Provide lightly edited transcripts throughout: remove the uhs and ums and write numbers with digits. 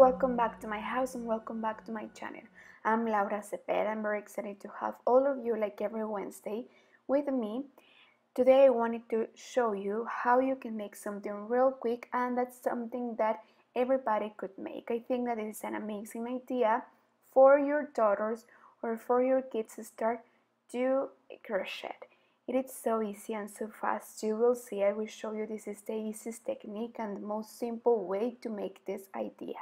welcome back to my house and welcome back to my channel. I'm Laura Cepeda. I'm very excited to have all of you, like every Wednesday, with me. Today I wanted to show you how you can make something real quick, and that's something that everybody could make. I think that it is an amazing idea for your daughters or for your kids to start to crochet. It is so easy and so fast. You will see. I will show you this is the easiest technique and the most simple way to make this idea.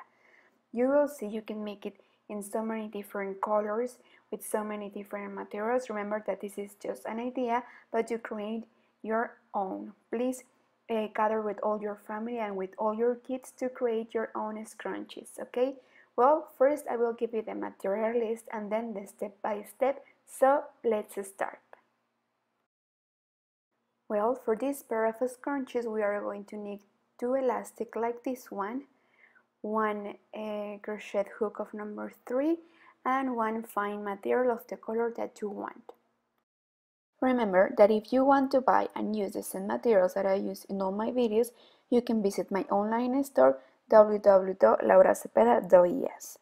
You will see you can make it in so many different colors with so many different materials. Remember that this is just an idea, but you create your own. Please gather with all your family and with all your kids to create your own scrunchies, okay? Well, first I will give you the material list and then the step by step. So let's start. Well, for this pair of scrunchies we are going to need 2 elastic like this one crochet hook of number 3, and 1 fine material of the color that you want. Remember that if you want to buy and use the same materials that I use in all my videos, you can visit my online store www.lauracepeda.es.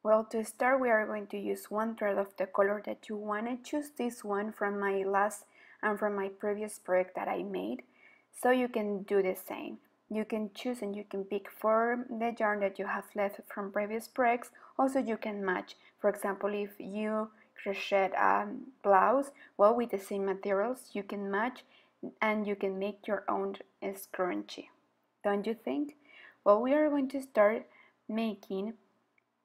Well, to start we are going to use 1 thread of the color that you want. I choose this one from my last and from my previous project that I made, so you can do the same. You can choose and you can pick for the yarn that you have left from previous projects. Also you can match. For example, if you crochet a blouse, well, with the same materials you can match and you can make your own scrunchie. Don't you think? Well, we are going to start making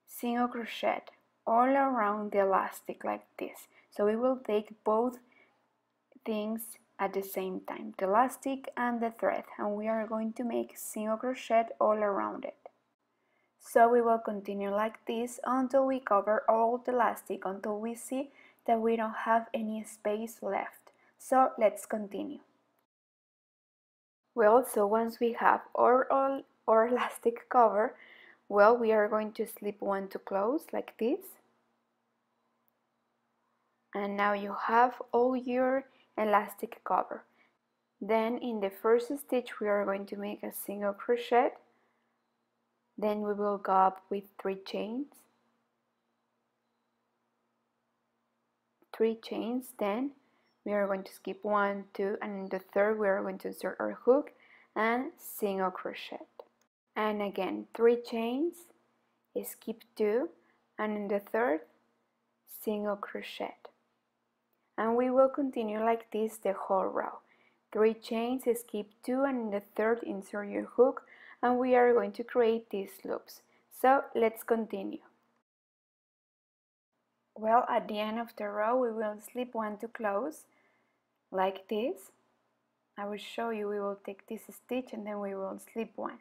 single crochet all around the elastic like this. So we will take both things at the same time, the elastic and the thread, and we are going to make single crochet all around it. So we will continue like this until we cover all the elastic, until we see that we don't have any space left. So let's continue. Well, so once we have all our elastic cover, well, we are going to slip 1 to close like this, and now you have all your elastic cover. Then in the first stitch we are going to make a single crochet, then we will go up with 3 chains, then we are going to skip 1, 2, and in the third we are going to insert our hook and single crochet, and again 3 chains, skip 2, and in the third single crochet, and we will continue like this the whole row. 3 chains, skip 2, and in the third insert your hook, and we are going to create these loops. So let's continue. Well, at the end of the row we will slip 1 to close like this. I will show you. We will take this stitch and then we will slip 1.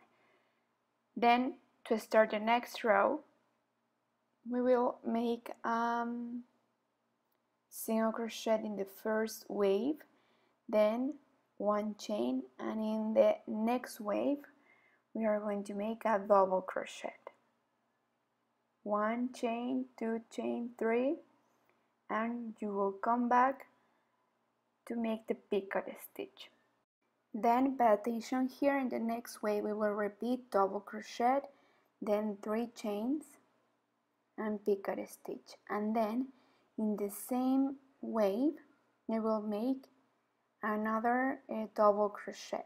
Then to start the next row we will make single crochet in the first wave, then 1 chain, and in the next wave we are going to make a double crochet. 1 chain, 2 chain, 3, and you will come back to make the picot stitch. Then pay attention here, in the next wave we will repeat double crochet, then 3 chains and picot stitch, and then in the same wave we will make another double crochet.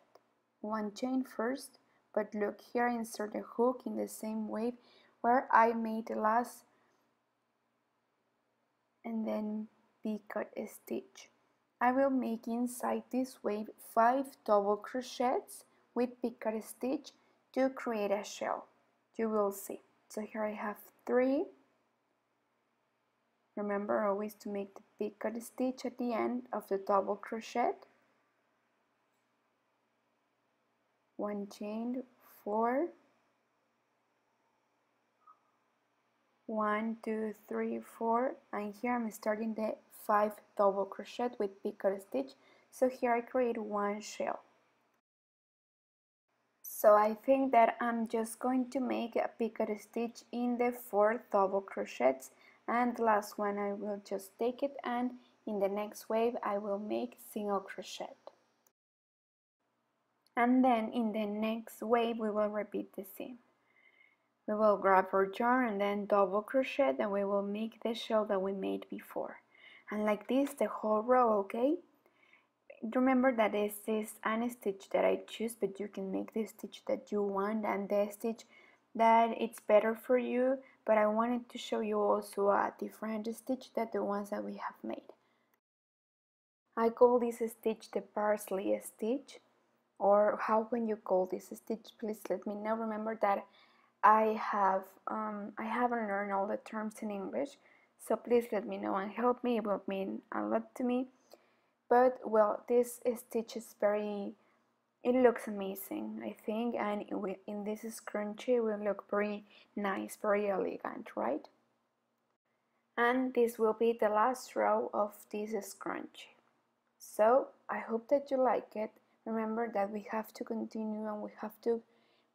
1 chain first, but look here, insert the hook in the same wave where I made the last, and then picot stitch. I will make inside this wave 5 double crochets with picot stitch to create a shell. You will see. So here I have 3. Remember always to make the picot stitch at the end of the double crochet. 1 chain, 4, 1, 2, 3, 4, and here I'm starting the 5 double crochet with picot stitch. So here I create 1 shell. So I think that I'm just going to make a picot stitch in the 4 double crochets, and the last one I will just take it, and in the next wave I will make single crochet. And then in the next wave we will repeat the same. We will grab our yarn and then double crochet, and we will make the shell that we made before. And like this, the whole row, okay? Remember that this is an stitch that I choose, but you can make the stitch that you want and the stitch that it's better for you. But I wanted to show you also a different stitch than the ones that we have made. I call this stitch the parsley stitch, or how can you call this stitch? Please let me know. Remember that I haven't learned all the terms in English, so please let me know and help me. It will mean a lot to me. But well, this stitch is it looks amazing, I think, and in this scrunchie it will look very nice, very elegant, right? And this will be the last row of this scrunchie. So I hope that you like it. Remember that we have to continue and we have to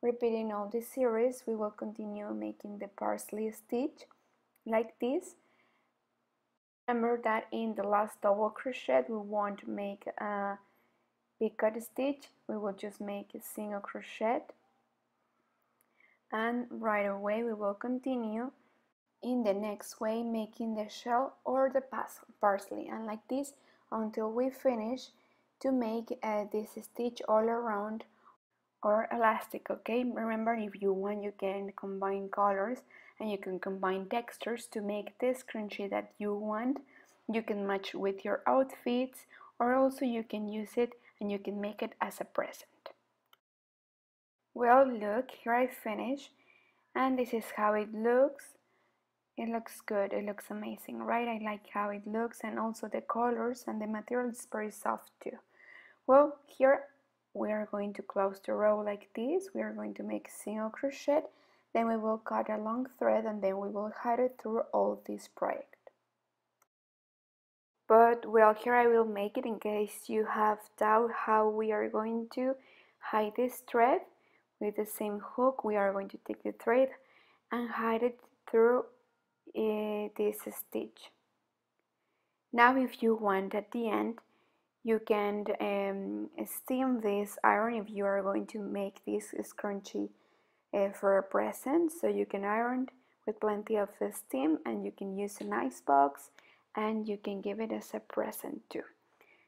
repeat in all the series. We will continue making the parsley stitch like this. Remember that in the last double crochet we won't make a bhooked stitch, we will just make a single crochet, and right away we will continue in the next way making the shell or the parsley, and like this until we finish to make this stitch all around or elastic. Okay, remember, if you want you can combine colors and you can combine textures to make this scrunchie that you want. You can match with your outfits, or also you can use it and you can make it as a present. Well, look, here I finished, and this is how it looks. It looks good, it looks amazing, right? I like how it looks, and also the colors, and the material is very soft too. Well, here we are going to close the row like this. We are going to make a single crochet, then we will cut a long thread, and then we will hide it through all this project. But well, here I will make it in case you have doubt how we are going to hide this thread. With the same hook we are going to take the thread and hide it through this stitch. Now if you want at the end, you can steam this iron if you are going to make this scrunchie for a present. So you can iron with plenty of steam, and you can use an ice box, and you can give it as a present too.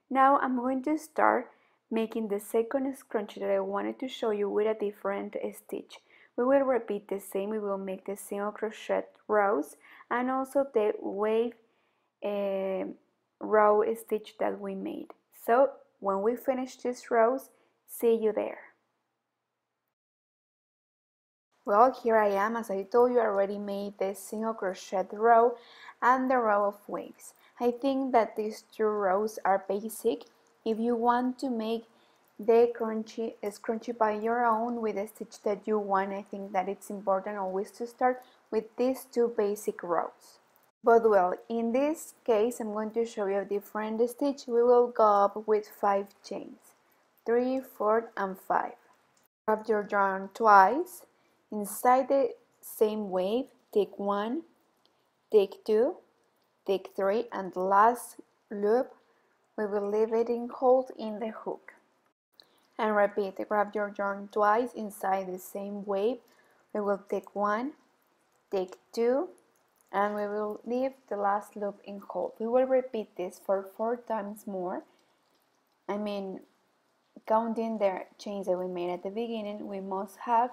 Now I'm going to start making the second scrunchie that I wanted to show you with a different stitch. We will repeat the same. We will make the single crochet rows and also the wave row stitch that we made. So when we finish these rows, see you there. Well, here I am. As I told you, I already made the single crochet row and the row of waves. I think that these two rows are basic. If you want to make the scrunchie by your own with the stitch that you want, I think that it's important always to start with these two basic rows. But well, in this case, I'm going to show you a different stitch. We will go up with 5 chains, 3, 4, and 5. Grab your yarn twice. Inside the same wave, take 1, take 2, take 3, and the last loop we will leave it in hold in the hook. And repeat, grab your yarn twice inside the same wave. We will take 1, take 2, and we will leave the last loop in hold. We will repeat this for 4 times more. I mean, counting the chains that we made at the beginning, we must have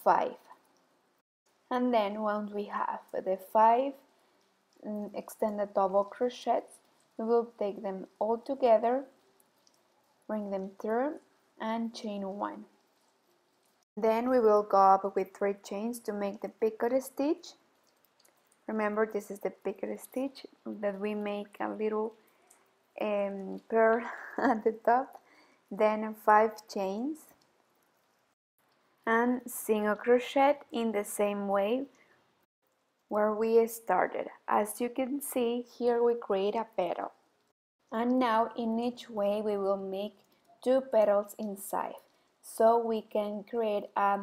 5. And then once we have the 5 extended double crochets, we will take them all together, bring them through, and chain 1. Then we will go up with 3 chains to make the bhooked stitch. Remember, this is the bhooked stitch that we make a little pearl at the top. Then 5 chains and single crochet in the same way where we started. As you can see, here we create a petal. And now in each way we will make 2 petals inside. So we can create a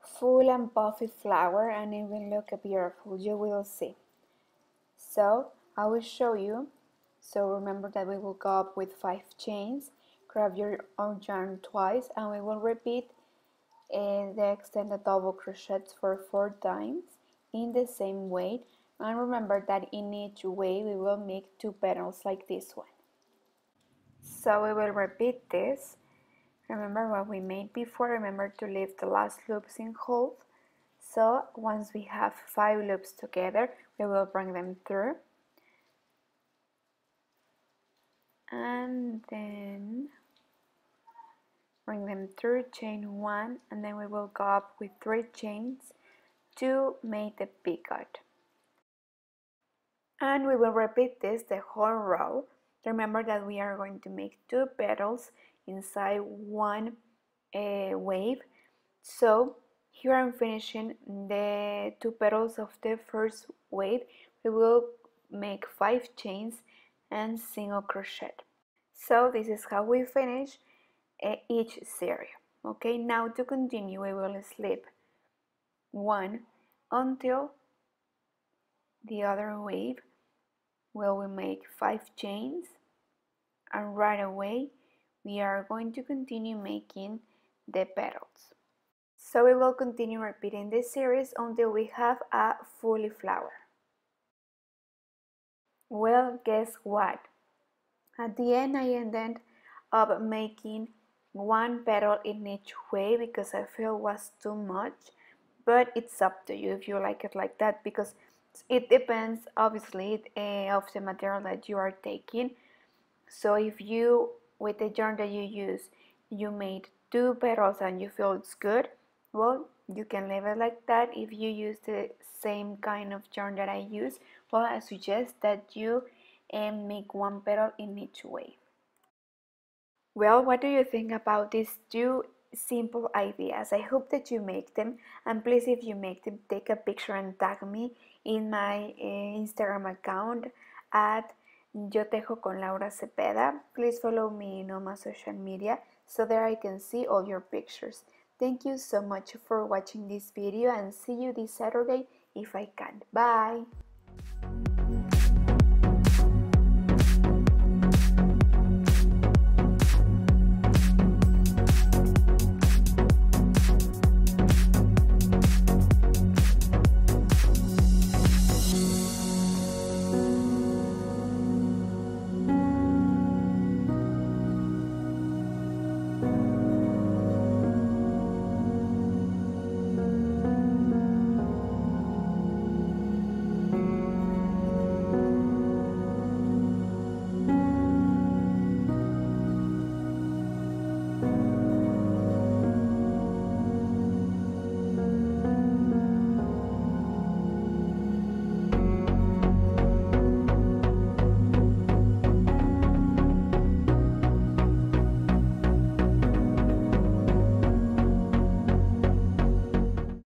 full and puffy flower, and it will look beautiful. You will see. So I will show you. So remember that we will go up with 5 chains. Grab your yarn twice, and we will repeat the extended double crochets for 4 times in the same way, and remember that in each way we will make 2 petals like this one. So we will repeat this. Remember what we made before. Remember to leave the last loops in half. So once we have 5 loops together, we will bring them through, and then bring them through, chain 1, and then we will go up with 3 chains to make the picot. And we will repeat this the whole row. Remember that we are going to make 2 petals inside one wave. So here I'm finishing the 2 petals of the first wave. We will make 5 chains and single crochet. So this is how we finish each series. Okay, now to continue we will slip 1 until the other wave, where we make 5 chains, and right away we are going to continue making the petals. So we will continue repeating this series until we have a fully flower. Well, guess what? At the end I ended up making 1 petal in each way because I feel it was too much, but it's up to you if you like it like that, because it depends obviously of the material that you are taking. So if you, with the yarn that you use, you made 2 petals and you feel it's good, well, you can leave it like that. If you use the same kind of yarn that I use, well, I suggest that you make 1 petal in each way. Well, what do you think about these 2 simple ideas? I hope that you make them, and please, if you make them, take a picture and tag me in my Instagram account at Yo Tejo con Laura Cepeda. Please follow me in all my social media so that I can see all your pictures. Thank you so much for watching this video, and see you this Saturday if I can. Bye!